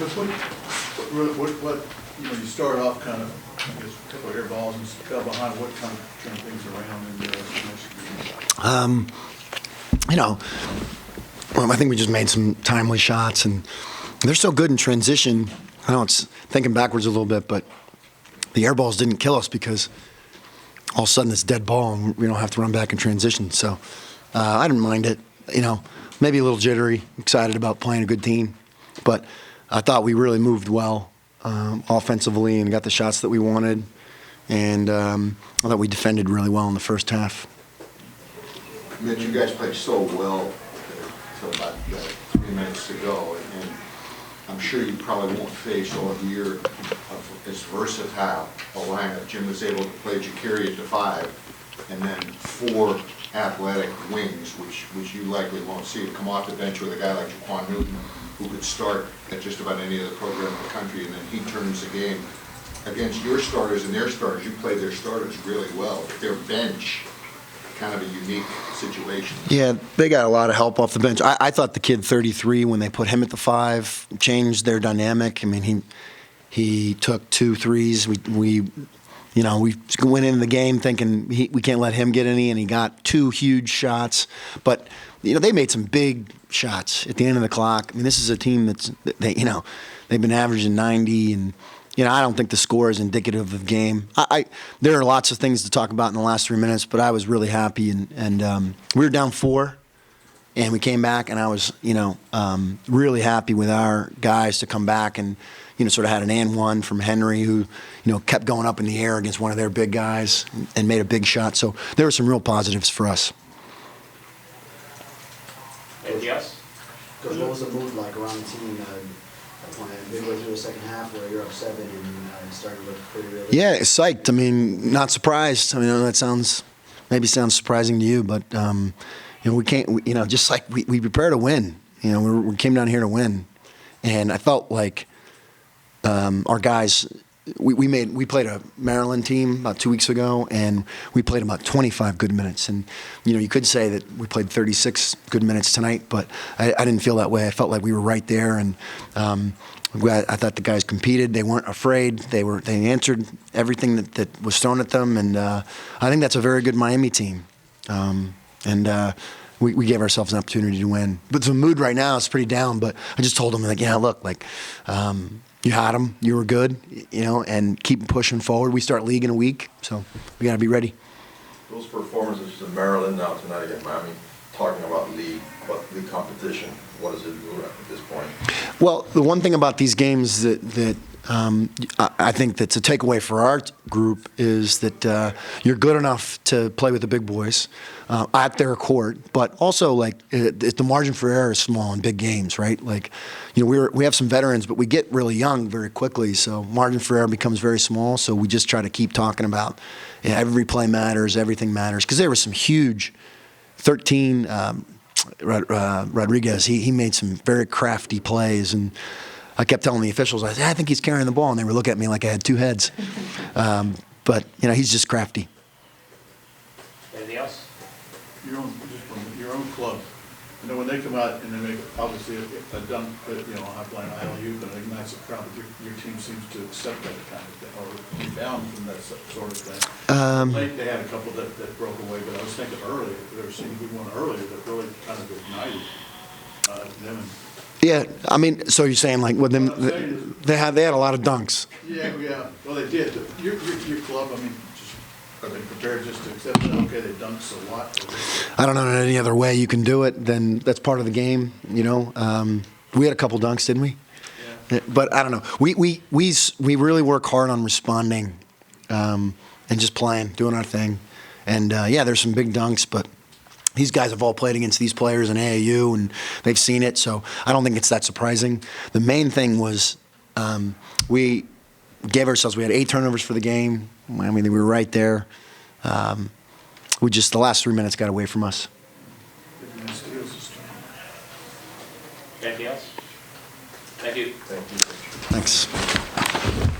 Coach, what, you know, you start off kind of, I guess, a couple of air balls and fell behind. What kind of turn things around in the next game? You know, I think we just made some timely shots, and they're so good in transition. I know it's thinking backwards a little bit, but the air balls didn't kill us because all of a sudden it's dead ball and we don't have to run back in transition. So I didn't mind it. You know, maybe a little jittery, excited about playing a good team, but I thought we really moved well offensively and got the shots that we wanted, and I thought we defended really well in the first half. Mitch, you guys played so well until about 3 minutes to go, and I'm sure you probably won't face all year of as versatile a lineup. Jim was able to play Jakiri at the 5, and then 4 athletic wings, which you likely won't see, to come off the bench with a guy like Jaquan Newton, who could start at just about any other program in the country, and then he turns the game against your starters and their starters. You play their starters really well, but their bench, kind of a unique situation. Yeah, they got a lot of help off the bench. I thought the kid 33, when they put him at the 5, changed their dynamic. I mean, he took 2 threes. We went into the game thinking we can't let him get any, and he got 2 huge shots. But you know, they made some big shots at the end of the clock. I mean, this is a team they've been averaging 90, and you know, I don't think the score is indicative of the game. There are lots of things to talk about in the last 3 minutes, but I was really happy, and we were down 4, and we came back, and I was, really happy with our guys to come back and, sort of had an and one from Henry, who, kept going up in the air against one of their big guys and made a big shot. So there were some real positives for us. Anything else? Coach, what was the mood like around the team midway through the second half, where you're up 7 and starting to look pretty realistic? Yeah, psyched. I mean, not surprised. I mean, that sounds surprising to you, but we can't. Just like we prepared to win. We came down here to win, and I felt like our guys. We played a Maryland team about 2 weeks ago, and we played about 25 good minutes. And you could say that we played 36 good minutes tonight, but I didn't feel that way. I felt like we were right there, and I thought the guys competed. They weren't afraid. They answered everything that was thrown at them, and I think that's a very good Miami team. We gave ourselves an opportunity to win. But the mood right now is pretty down. But I just told them, look, you had them, you were good, and keep pushing forward. We start league in a week, so we got to be ready. Those performances in Maryland, now tonight against Miami, talking about league competition, what does it do at this point? Well, the one thing about these games that I think that's a takeaway for our group is that you're good enough to play with the big boys at their court, but also the margin for error is small in big games, right? We have some veterans, but we get really young very quickly, so margin for error becomes very small. So we just try to keep talking about every play matters, everything matters, because there was some huge 13. Rodriguez, he made some very crafty plays, and I kept telling the officials, I said, I think he's carrying the ball, and they were looking at me like I had 2 heads. But he's just crafty. Anything else? Your own club. When they come out and they make obviously a dunk, I'm playing ILU, but it ignites a crowd. But your team seems to accept that kind of thing, or rebound from that sort of thing. They had a couple that broke away, but I was thinking earlier, there seemed to be one earlier that really kind of ignited them. Yeah, I mean, so you're saying with them, they had a lot of dunks. Yeah. Well, they did. But your club, are they prepared just to accept that? Okay, they dunked so what? I don't know any other way you can do it. Then that's part of the game. We had a couple dunks, didn't we? Yeah. But I don't know. We really work hard on responding and just playing, doing our thing. And there's some big dunks, but these guys have all played against these players in AAU, and they've seen it, so I don't think it's that surprising. The main thing was we gave ourselves, we had 8 turnovers for the game. I mean, we were right there. The last 3 minutes got away from us. Anything else? Thank you. Thank you. Thanks.